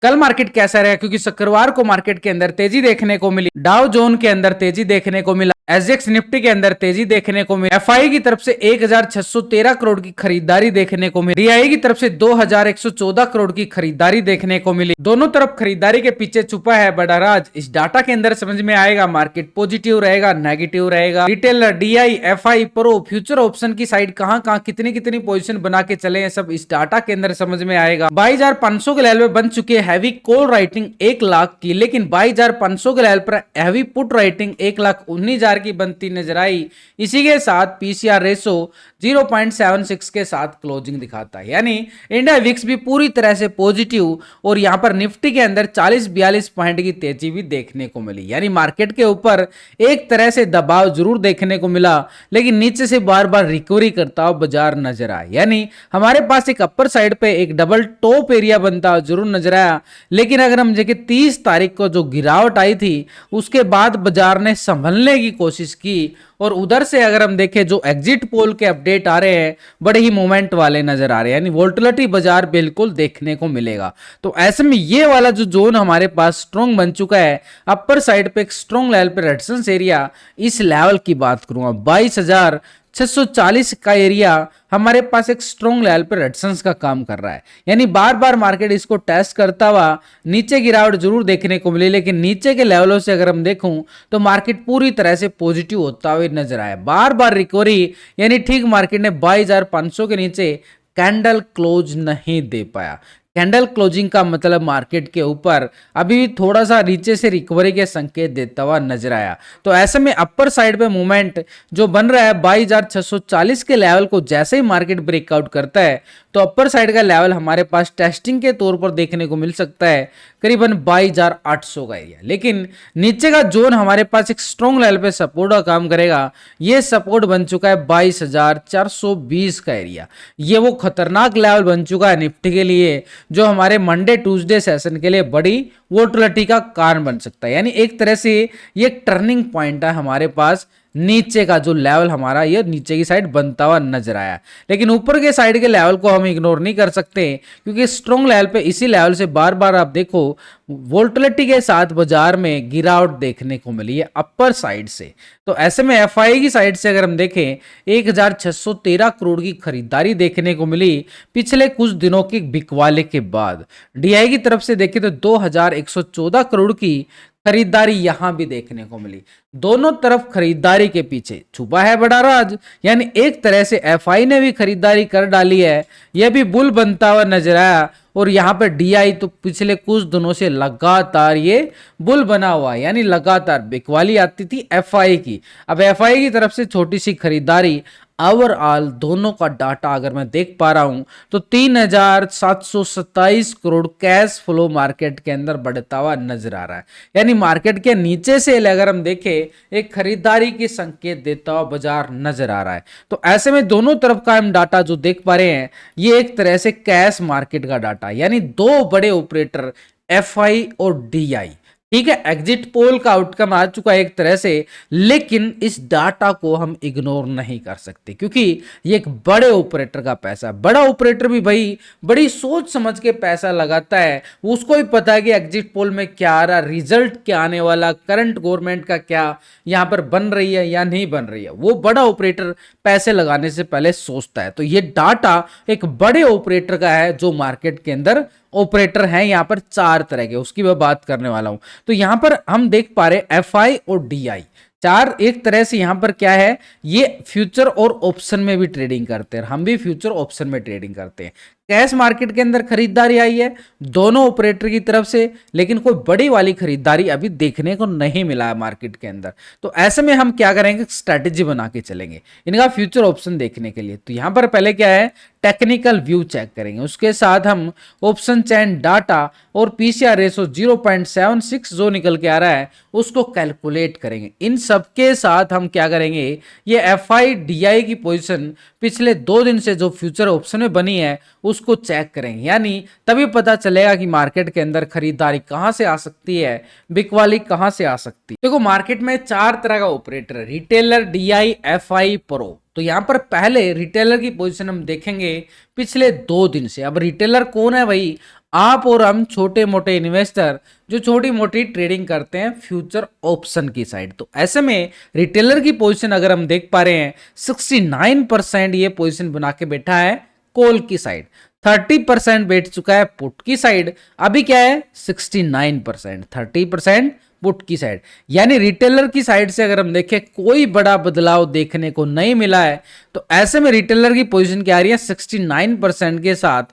कल मार्केट कैसा रहा, क्योंकि शुक्रवार को मार्केट के अंदर तेजी देखने को मिली, डाउ जोन के अंदर तेजी देखने को मिला, एसजेएक्स निफ्टी के अंदर तेजी देखने को मिली, एफआई की तरफ से 1613 करोड़ की खरीदारी देखने को मिली, डीआई की तरफ से 2114 करोड़ की खरीदारी देखने को मिली। दोनों तरफ खरीदारी के पीछे छुपा है बड़ा राज। इस डाटा के अंदर समझ में आएगा मार्केट पॉजिटिव रहेगा, नेगेटिव रहेगा, retailer, DI, FI, pro, future option की साइड कहां कितनी कितनी पोजीशन बना के चले हैं, सब इस डाटा के अंदर समझ में आएगा। 22,500 के लेवल पे बन चुके हैं हैवी कॉल राइटिंग 1 लाख की, लेकिन 22,500 के लेवल पर हैवी पुट राइटिंग 1,19,000 की बनती नजर आई। इसी के साथ पीसीआर रेशो 0.76 के साथ क्लोजिंग दिखाता है, यानी इंडिया विक्स भी पूरी तरह से पॉजिटिव, और यहां पर निफ्टी के अंदर 40-42 पॉइंट की तेजी भी देखने को मिली। यानी मार्केट के ऊपर एक तरह से दबाव जरूर देखने को मिला, लेकिन नीचे से बार बार रिकवरी करता हुआ बाजार नजर आया। यानी हमारे पास एक अपर साइड पे एक डबल टॉप एरिया बनता जरूर नजर आया, लेकिन अगर हम देखें 30 तारीख को जो गिरावट आई थी उसके बाद बाजार ने संभलने की कोशिश की, और उधर से अगर हम देखें जो एग्जिट पोल के अपडेट आ रहे हैं बड़े ही मोमेंट वाले नजर आ रहे हैं, यानी वोल्टिलिटी बाजार बिल्कुल देखने को मिलेगा। तो ऐसे में ये वाला जो जोन हमारे पास स्ट्रॉन्ग बन चुका है, अपर साइड पे एक स्ट्रॉन्ग लेवल पे रेजिस्टेंस एरिया, इस लेवल की बात करूंगा 22,640 का एरिया हमारे पास एक स्ट्रॉन्ग लेवल पर रेजिस्टेंस का काम कर रहा है। यानी बार बार मार्केट इसको टेस्ट करता हुआ नीचे गिरावट जरूर देखने को मिली, लेकिन नीचे के लेवलों से अगर हम देखूं तो मार्केट पूरी तरह से पॉजिटिव होता हुआ नजर आया। बार बार रिकवरी, यानी ठीक मार्केट ने 22,500 के नीचे कैंडल क्लोज नहीं दे पाया। कैंडल क्लोजिंग का मतलब मार्केट के ऊपर अभी भी थोड़ा सा नीचे से रिकवरी के संकेत देता हुआ नजर आया। तो ऐसे में अपर साइड पे मूवमेंट जो बन रहा है 22,640 के लेवल को जैसे ही मार्केट ब्रेकआउट करता है तो अपर साइड का लेवल हमारे पास टेस्टिंग के तौर पर देखने को मिल सकता है करीबन 22,800 का एरिया। लेकिन नीचे का जोन हमारे पास एक स्ट्रॉन्ग लेवल पे सपोर्ट का काम करेगा। ये सपोर्ट बन चुका है 22,420 का एरिया। ये वो खतरनाक लेवल बन चुका है निफ्टी के लिए जो हमारे मंडे ट्यूसडे सेशन के लिए बड़ी वोलेटिलिटी का कारण बन सकता है। यानी एक तरह से ये टर्निंग पॉइंट है हमारे पास। नीचे का जो लेवल हमारा ये नीचे की साइड बनता हुआ नजर आया, लेकिन ऊपर के साइड के लेवल को हम इग्नोर नहीं कर सकते, क्योंकि स्ट्रॉन्ग लेवल पे इसी लेवल से बार बार आप देखो वोलेटिलिटी के साथ बाजार में गिरावट देखने को मिली है अपर साइड से। तो ऐसे में एफआई की साइड से अगर हम देखें 1613 करोड़ की खरीदारी देखने को मिली पिछले कुछ दिनों के बिकवाले के बाद। डीआई की तरफ से देखें तो 2114 करोड़ की खरीदारी यहां भी देखने को मिली। दोनों तरफ खरीदारी के पीछे छुपा है बड़ा राज। यानी एक तरह से एफआई ने भी खरीदारी कर डाली है, यह भी बुल बनता हुआ नजर आया, और यहाँ पर डीआई तो पिछले कुछ दिनों से लगातार ये बुल बना हुआ है, यानी लगातार बिकवाली आती थी एफआई की। अब एफआई की तरफ से छोटी सी खरीदारी, ओवरऑल दोनों का डाटा अगर मैं देख पा रहा हूं तो 3,727 करोड़ कैश फ्लो मार्केट के अंदर बढ़ता हुआ नजर आ रहा है। यानी मार्केट के नीचे से अगर हम देखें एक खरीदारी के संकेत देता हुआ बाजार नजर आ रहा है। तो ऐसे में दोनों तरफ का हम डाटा जो देख पा रहे हैं ये एक तरह से कैश मार्केट का डाटा, यानी दो बड़े ऑपरेटर एफआई और डीआई। ठीक है, एग्जिट पोल का आउटकम आ चुका है एक तरह से, लेकिन इस डाटा को हम इग्नोर नहीं कर सकते क्योंकि ये एक बड़े ऑपरेटर का पैसा। बड़ा ऑपरेटर भी भाई बड़ी सोच समझ के पैसा लगाता है, उसको ही पता है कि एग्जिट पोल में क्या आ रहा, रिजल्ट क्या आने वाला, करंट गवर्नमेंट का क्या यहां पर बन रही है या नहीं बन रही है। वो बड़ा ऑपरेटर पैसे लगाने से पहले सोचता है। तो ये डाटा एक बड़े ऑपरेटर का है जो मार्केट के अंदर ऑपरेटर हैं यहां पर 4 तरह के, उसकी मैं बात करने वाला हूं। तो यहां पर हम देख पा रहे एफआई और डीआई 4 एक तरह से यहां पर क्या है, ये फ्यूचर और ऑप्शन में भी ट्रेडिंग करते हैं। हम भी फ्यूचर ऑप्शन में ट्रेडिंग करते हैं। कैश मार्केट के अंदर खरीदारी आई है दोनों ऑपरेटर की तरफ से, लेकिन कोई बड़ी वाली खरीदारी अभी देखने को नहीं मिला है मार्केट के अंदर। तो ऐसे में हम क्या करेंगे, स्ट्रैटेजी बना के चलेंगे इनका फ्यूचर ऑप्शन देखने के लिए। तो यहां पर पहले क्या है, टेक्निकल व्यू चेक करेंगे, उसके साथ हम ऑप्शन चैन डाटा और पीसीआर रेशो 0.76 जो निकल के आ रहा है उसको कैलकुलेट करेंगे। इन सबके साथ हम क्या करेंगे, ये एफआई डीआई की पोजीशन पिछले 2 दिन से जो फ्यूचर ऑप्शन में बनी है उसको चेक करेंगे। यानी तभी पता चलेगा कि मार्केट के अंदर खरीदारी कहां से आ सकती है, बिकवाली कहां से आ सकती है। देखो मार्केट में 4 तरह का ऑपरेटर है, रिटेलर, डीआई, एफआई, प्रो। तो यहां पर पहले रिटेलर की पोजीशन हम देखेंगे पिछले 2 दिन से। अब रिटेलर कौन है भाई, आप और हम छोटे मोटे इन्वेस्टर जो छोटी मोटी ट्रेडिंग करते हैं फ्यूचर ऑप्शन की साइड, तो ऐसे में रिटेलर की पोजीशन अगर हम देख पा रहे हैं 69% ये पोजीशन बना के बैठा है कॉल की साइड, 30% बैठ चुका है पुट की साइड, अभी क्या है 69%, 30% पुट की साइड। यानी रिटेलर की साइड से अगर हम देखें कोई बड़ा बदलाव देखने को नहीं मिला है, तो ऐसे में रिटेलर की पोजीशन क्या आ रही है 69% के साथ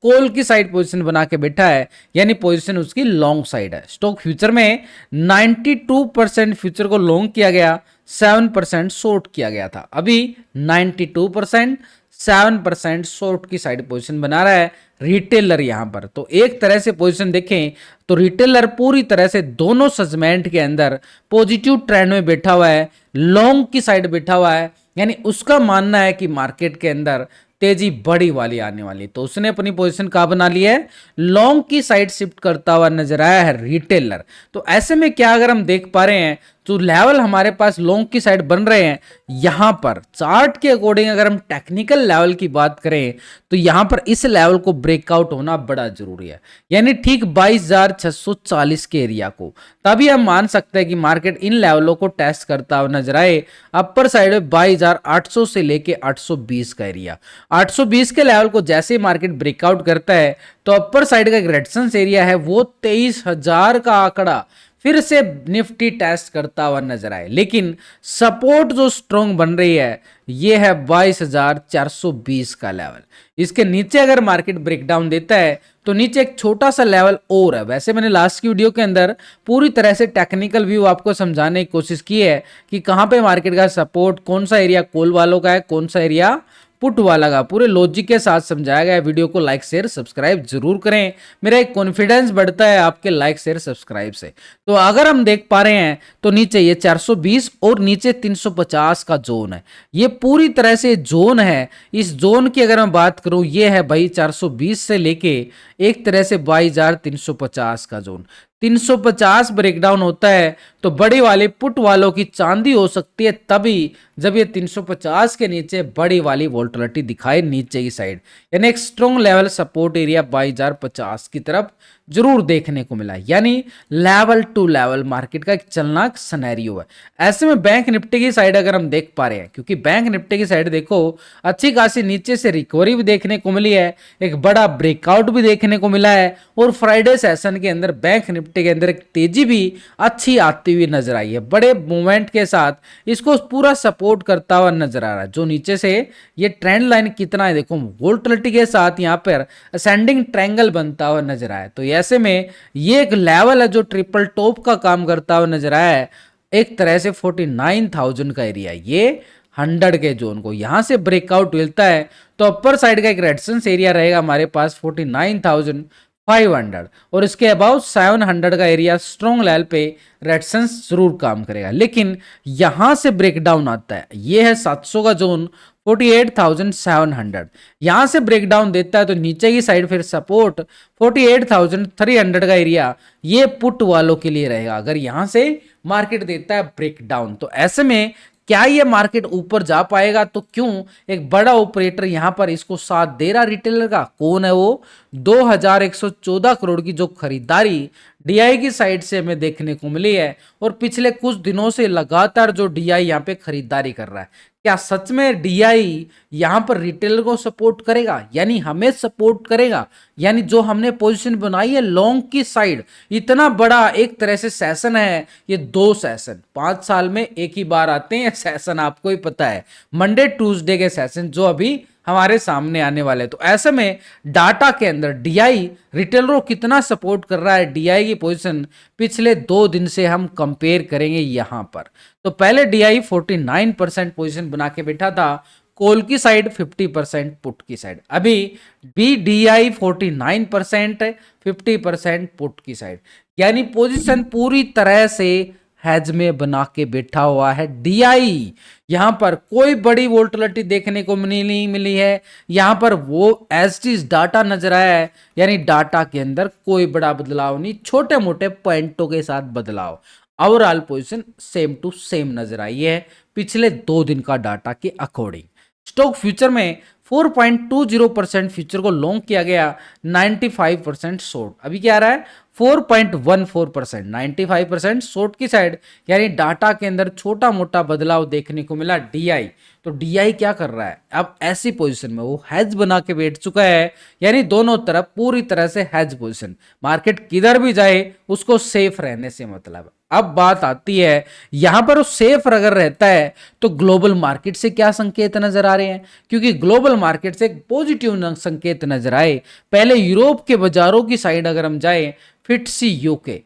कॉल की साइड पोजीशन बना के बैठा है, यानी पोजीशन उसकी लॉन्ग साइड है। स्टॉक फ्यूचर में 92% फ्यूचर को लॉन्ग किया गया, 7% शॉर्ट किया गया था। अभी 92% 7% शॉर्ट की साइड पोजीशन बना रहा है रिटेलर यहां पर। तो एक तरह से पोजीशन देखें तो रिटेलर पूरी तरह से दोनों सेगमेंट के अंदर पॉजिटिव ट्रेंड में बैठा हुआ है, लॉन्ग की साइड बैठा हुआ है, यानी उसका मानना है कि मार्केट के अंदर तेजी बड़ी वाली आने वाली, तो उसने अपनी पोजीशन कहां बना ली है, लॉन्ग की साइड शिफ्ट करता हुआ नजर आया है रिटेलर। तो ऐसे में क्या अगर हम देख पा रहे हैं तो लेवल हमारे पास लॉन्ग की साइड बन रहे हैं यहां पर चार्ट के अकॉर्डिंग। अगर हम टेक्निकल लेवल की बात करें तो यहां पर इस लेवल को ब्रेकआउट होना बड़ा जरूरी है, यानी ठीक 22,640 के एरिया को, तभी हम मान सकते हैं कि मार्केट इन लेवलों को टेस्ट करता हुआ नजर आए। अपर साइड में 22,800 से लेके 820 का एरिया, 820 के लेवल को जैसे मार्केट ब्रेकआउट करता है तो अपर साइड का एक रेजिस्टेंस एरिया है वो 23,000 का आंकड़ा फिर से निफ्टी टेस्ट करता हुआ नजर आए। लेकिन सपोर्ट जो स्ट्रॉन्ग बन रही है ये है 22,420 का लेवल। इसके नीचे अगर मार्केट ब्रेकडाउन देता है तो नीचे एक छोटा सा लेवल और है। वैसे मैंने लास्ट की वीडियो के अंदर पूरी तरह से टेक्निकल व्यू आपको समझाने की कोशिश की है कि कहां पे मार्केट का सपोर्ट, कौन सा एरिया कॉल वालों का है, कौन सा एरिया पुट वाला का, पूरे लॉजिक के साथ समझाया गया है। वीडियो को लाइक शेयर सब्सक्राइब जरूर करें, मेरा एक कॉन्फिडेंस बढ़ता है आपके लाइक शेयर सब्सक्राइब से। तो अगर हम देख पा रहे हैं तो नीचे ये 420 और नीचे 350 का जोन है, ये पूरी तरह से जोन है। इस जोन की अगर मैं बात करूं ये है भाई 420 से लेके एक तरह से 22,350 का जोन। 350 ब्रेकडाउन होता है तो बड़ी वाली पुट वालों की चांदी हो सकती है तभी जब ये 350 के नीचे बड़ी वाली वोल्टिलिटी दिखाए नीचे की साइड, यानी एक स्ट्रॉन्ग लेवल सपोर्ट एरिया 22,050 की तरफ जरूर देखने को मिला। यानी लेवल टू लेवल मार्केट का एक चलना सिनेरियो है। ऐसे में बैंक निफ्टी की साइड अगर हम देख पा रहे हैं, क्योंकि बैंक निफ्टी की साइड देखो अच्छी खासी नीचे से रिकवरी भी देखने को मिली है, एक बड़ा ब्रेकआउट भी देखने को मिला है, और फ्राइडे सेशन के अंदर बैंक निफ्टी के अंदर एक तेजी भी अच्छी आती हुई नजर आई है। बड़े मूवमेंट के साथ इसको पूरा सपोर्ट करता हुआ नजर आ रहा है। जो नीचे से ये ट्रेंड लाइन कितना है देखो, वोल्टिलिटी के साथ यहाँ पर असेंडिंग ट्रायंगल बनता हुआ नजर आया। तो ऐसे में ये एक लेवल है जो ट्रिपल टॉप का काम करता हुआ नजर आया है। एक तरह से 49,000 का एरिया, ये 100 के जोन को यहां से ब्रेकआउट मिलता है तो अपर साइड का एक रेजिस्टेंस एरिया रहेगा हमारे पास 49,500, और इसके अबाउट 700 का एरिया स्ट्रॉन्ग लेवल पे रेजिस्टेंस जरूर काम करेगा। लेकिन यहां से ब्रेकडाउन आता है, ये है 700 का जोन 48,700, यहां से ब्रेकडाउन देता है तो नीचे की साइड फिर सपोर्ट 48,300 का एरिया ये पुट वालों के लिए रहेगा अगर यहां से मार्केट देता है ब्रेकडाउन। तो ऐसे में क्या ये मार्केट ऊपर जा पाएगा, तो क्यों एक बड़ा ऑपरेटर यहां पर इसको साथ दे रहा रिटेलर का, कौन है वो, 2,114 करोड़ की जो खरीदारी डीआई की साइड से हमें देखने को मिली है, और पिछले कुछ दिनों से लगातार जो डीआई यहां पे खरीदारी कर रहा है, क्या सच में डीआई यहां पर रिटेलर को सपोर्ट करेगा, यानी हमें सपोर्ट करेगा, यानी जो हमने पोजीशन बनाई है लॉन्ग की साइड। इतना बड़ा एक तरह से सेशन है, ये 2 सेशन 5 साल में एक ही बार आते हैं सेशन, आपको ही पता है, मंडे ट्यूसडे के सेशन जो अभी हमारे सामने आने वाले। तो ऐसे में डाटा के अंदर डीआई रिटेलरों कितना सपोर्ट कर रहा है, डीआई की पोजीशन पिछले 2 दिन से हम कंपेयर करेंगे यहां पर। तो पहले डीआई 49% पोजीशन बना के बैठा था कॉल की साइड, 50% पुट की साइड। अभी बी डीआई 49% 50% पुट की साइड, यानी पोजीशन पूरी तरह से हैज में बना के बैठा हुआ है डीआई। यहां पर कोई बड़ी वोल्टिलिटी देखने को नहीं मिली है, यहां पर वो एज इट इज डाटा नजर आया है, यानी डाटा के अंदर कोई बड़ा बदलाव नहीं, छोटे मोटे पॉइंटों के साथ बदलाव। Overall position same to same नजर आई है पिछले 2 दिन का डाटा के अकॉर्डिंग। स्टॉक फ्यूचर में 4.20% फ्यूचर को लॉन्ग किया गया, 95% शॉर्ट। अभी क्या आ रहा है 4.14%, 95% शॉर्ट की साइड, यानी डाटा के अंदर छोटा मोटा बदलाव देखने को मिला डीआई। तो डीआई क्या कर रहा है, अब ऐसी पोजीशन में वो हेज बना के बैठ चुका है, यानी दोनों तरफ पूरी तरह से हेज पोजीशन, मार्केट किधर भी जाए उसको सेफ रहने से मतलब। अब बात आती है यहां पर वो सेफ अगर रहता है तो ग्लोबल मार्केट से क्या संकेत नजर आ रहे हैं, क्योंकि ग्लोबल मार्केट से एक पॉजिटिव संकेत नजर आए। पहले यूरोप के बाजारों की साइड अगर हम जाए, फिटसी यूके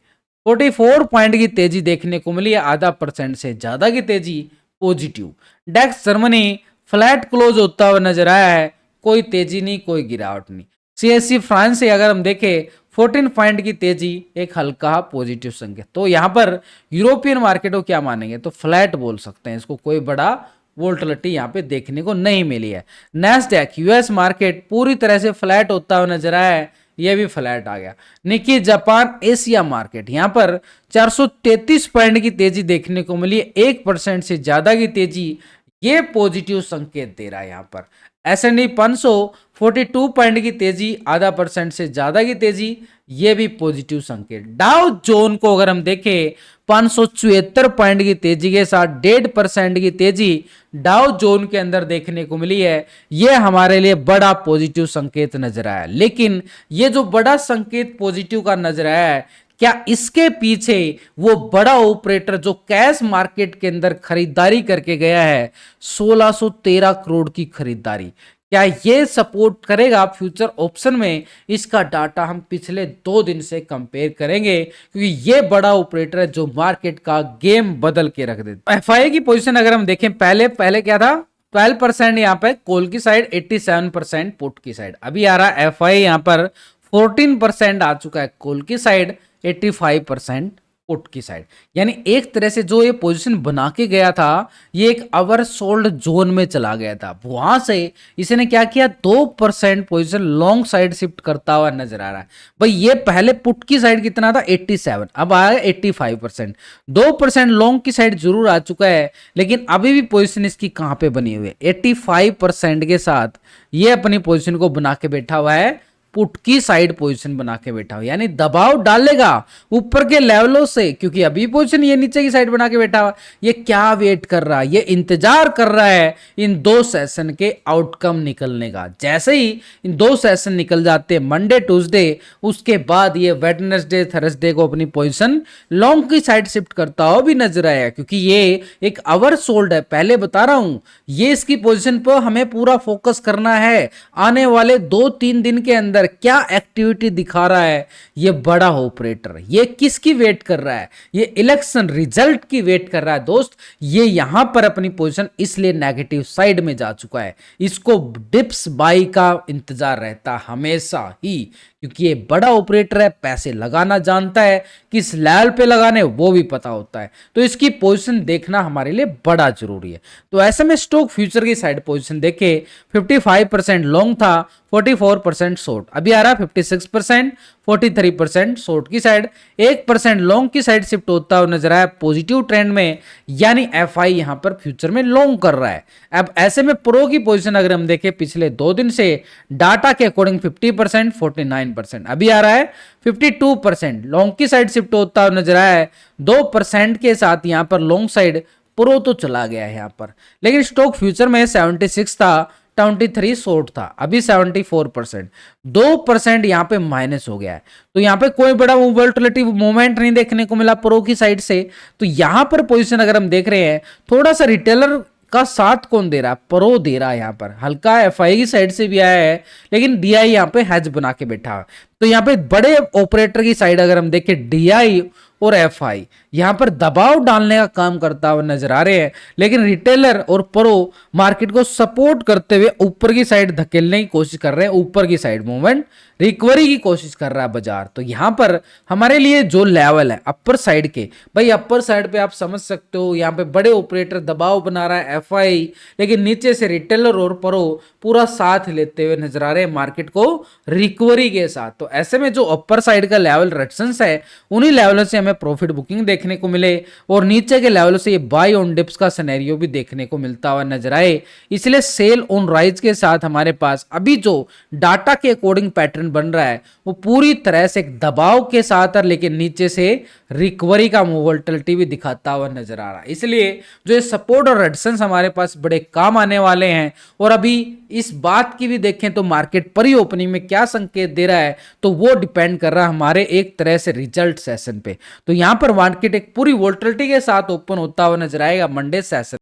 44 पॉइंट की तेजी देखने को मिली है, आधा परसेंट से ज्यादा की तेजी पॉजिटिव। डेक्स जर्मनी फ्लैट क्लोज होता हुआ नजर आया है, कोई तेजी नहीं कोई गिरावट नहीं। सीएससी फ्रांस से अगर हम देखें 14 पॉइंट की तेजी, एक हल्का पॉजिटिव संकेत। तो यहां पर यूरोपियन मार्केट को क्या मानेंगे, तो फ्लैट बोल सकते हैं इसको, कोई बड़ा वोल्टिलिटी यहां पे देखने को नहीं मिली है। नैस्डैक यूएस मार्केट पूरी तरह से फ्लैट होता हुआ नजर आया है, ये भी फ्लैट आ गया। निकी जापान एशिया मार्केट यहां पर 433 पॉइंट की तेजी देखने को मिली है, 1% से ज्यादा की तेजी, ये पॉजिटिव संकेत दे रहा है यहां पर। S&P 500 42 पॉइंट की तेजी, आधा परसेंट से ज्यादा की तेजी, ये भी पॉजिटिव संकेत। डाउ जोन को अगर हम देखें 574 पॉइंट की तेजी के साथ 1.5% की तेजी डाउ जोन के अंदर देखने को मिली है, ये हमारे लिए बड़ा पॉजिटिव संकेत नजर आया। लेकिन ये जो बड़ा संकेत पॉजिटिव का नजर आया है, क्या इसके पीछे वो बड़ा ऑपरेटर जो कैश मार्केट के अंदर खरीदारी करके गया है 1613 करोड़ की खरीदारी, क्या ये सपोर्ट करेगा फ्यूचर ऑप्शन में? इसका डाटा हम पिछले 2 दिन से कंपेयर करेंगे, क्योंकि ये बड़ा ऑपरेटर है जो मार्केट का गेम बदल के रख देता है। एफआई की पोजीशन अगर हम देखें, पहले क्या था 12% यहाँ पे कॉल की साइड, 87% पुट की साइड। अभी आ रहा है एफआई यहाँ पर 14% आ चुका है कॉल की साइड, 85% पुट की साइड। यानी एक तरह से जो ये पोजीशन बना के गया था, ये एक ओवर सोल्ड जोन में चला गया था। वहां से इसने क्या किया, 2% पोजीशन लॉन्ग साइड शिफ्ट करता हुआ नजर आ रहा है। भाई ये पहले पुट की साइड कितना था 87, अब आया 85%, 2% लॉन्ग की साइड जरूर आ चुका है, लेकिन अभी भी पोजीशन इसकी कहां पे बनी हुई है 85% के साथ ये अपनी पोजीशन को बना के बैठा हुआ है, पुट की साइड पोजीशन बना के बैठा हो, यानी दबाव डालेगा ऊपर के लेवलों से, क्योंकि अभी पोजीशन ये नीचे की साइड बना के बैठा हुआ। ये क्या वेट कर रहा है, ये इंतजार कर रहा है इन 2 सेशन के आउटकम निकलने का। जैसे ही इन 2 सेशन निकल जाते हैं मंडे ट्यूसडे, उसके बाद ये वेडनेसडे थर्सडे को अपनी पोजीशन लॉन्ग की साइड शिफ्ट करता हो भी नजर आया, क्योंकि ये एक ओवर सोल्ड है। पहले बता रहा हूं, ये इसकी पोजीशन पर हमें पूरा फोकस करना है। आने वाले 2-3 दिन के अंदर क्या एक्टिविटी दिखा रहा है ये बड़ा ऑपरेटर, ये किसकी वेट कर रहा है, ये इलेक्शन रिजल्ट की वेट कर रहा है दोस्त। ये यहां पर अपनी पोजीशन इसलिए नेगेटिव साइड में जा चुका है, इसको डिप्स बाई का इंतजार रहता हमेशा ही, क्योंकि ये बड़ा ऑपरेटर है, पैसे लगाना जानता है, किस लेवल पे लगाने वो भी पता होता है। तो इसकी पोजीशन देखना हमारे लिए बड़ा जरूरी है। तो ऐसे में स्टॉक फ्यूचर की साइड पोजीशन देखे 55% लॉन्ग था, 44% शॉर्ट। अभी आ रहा 56%, 43% शॉर्ट की साइड, 1% लॉन्ग की साइड शिफ्ट होता हुआ नजर आया पॉजिटिव ट्रेंड में, यानी एफआई यहां पर फ्यूचर में लॉन्ग कर रहा है। अब ऐसे में प्रो की पोजीशन अगर हम देखें पिछले 2 दिन से डाटा के अकॉर्डिंग 50%, 49%, अभी आ रहा है 52%, लॉन्ग की साइड शिफ्ट होता हुआ नजर आया है। 2% के साथ यहां पर लॉन्ग साइड प्रो तो चला गया है यहां पर, लेकिन स्टॉक फ्यूचर में 76 था, 23 शॉर्ट था, अभी 74%, 2% यहां पे माइनस हो गया है। तो यहां पे कोई बड़ा वोलेटिलिटी मूवमेंट नहीं देखने को मिला प्रो की साइड से। तो यहां पर पोजीशन अगर हम देख रहे हैं, थोड़ा सा रिटेलर का साथ कौन दे रहा है, प्रो दे रहा है। यहां पर हल्का एफआई की साइड से भी आया है, लेकिन डीआई यहां पे हैज बना के बैठा है। तो यहां पे बड़े ऑपरेटर की साइड अगर हम देखें, डीआई और एफआई यहां पर दबाव डालने का काम करता हुआ नजर आ रहे हैं, लेकिन रिटेलर और प्रो मार्केट को सपोर्ट करते हुए ऊपर की साइड धकेलने की कोशिश कर रहे हैं, ऊपर की साइड मूवमेंट रिकवरी की कोशिश कर रहा है बाजार। तो यहां पर हमारे लिए जो लेवल है अपर साइड के, भाई अपर साइड पे आप समझ सकते हो, यहां पे बड़े ऑपरेटर दबाव बना रहा है एफआई, लेकिन नीचे से रिटेलर और प्रो पूरा साथ लेते हुए नजर आ रहे हैं मार्केट को रिकवरी के साथ। तो तो ऐसे में जो अपर साइड का लेवल रेजिस्टेंस है उन्हीं लेवलों से हमें प्रॉफिट बुकिंग देखने को मिले और नीचे के लेवलों से ये बाय ऑन डिप्स का सिनेरियो भी देखने को मिलता हुआ नजर आए। इसलिए सेल ऑन राइज के साथ हमारे पास अभी जो डाटा के अकॉर्डिंग पैटर्न बन रहा है वो पूरी तरह से एक दबाव के साथ है, लेकिन नीचे से रिकवरी का वोलेटिलिटी भी दिखाता हुआ नजर आ रहा है। इसलिए जो ये सपोर्ट और रेजिस्टेंस हमारे पास बड़े काम आने वाले हैं। और अभी इस बात की भी देखें तो मार्केट प्री ओपनिंग में क्या संकेत दे रहा है तो वो डिपेंड कर रहा है हमारे एक तरह से रिजल्ट सेशन पे। तो यहां पर मार्केट एक पूरी वोलेटिलिटी के साथ ओपन होता हुआ नजर आएगा मंडे सेशन।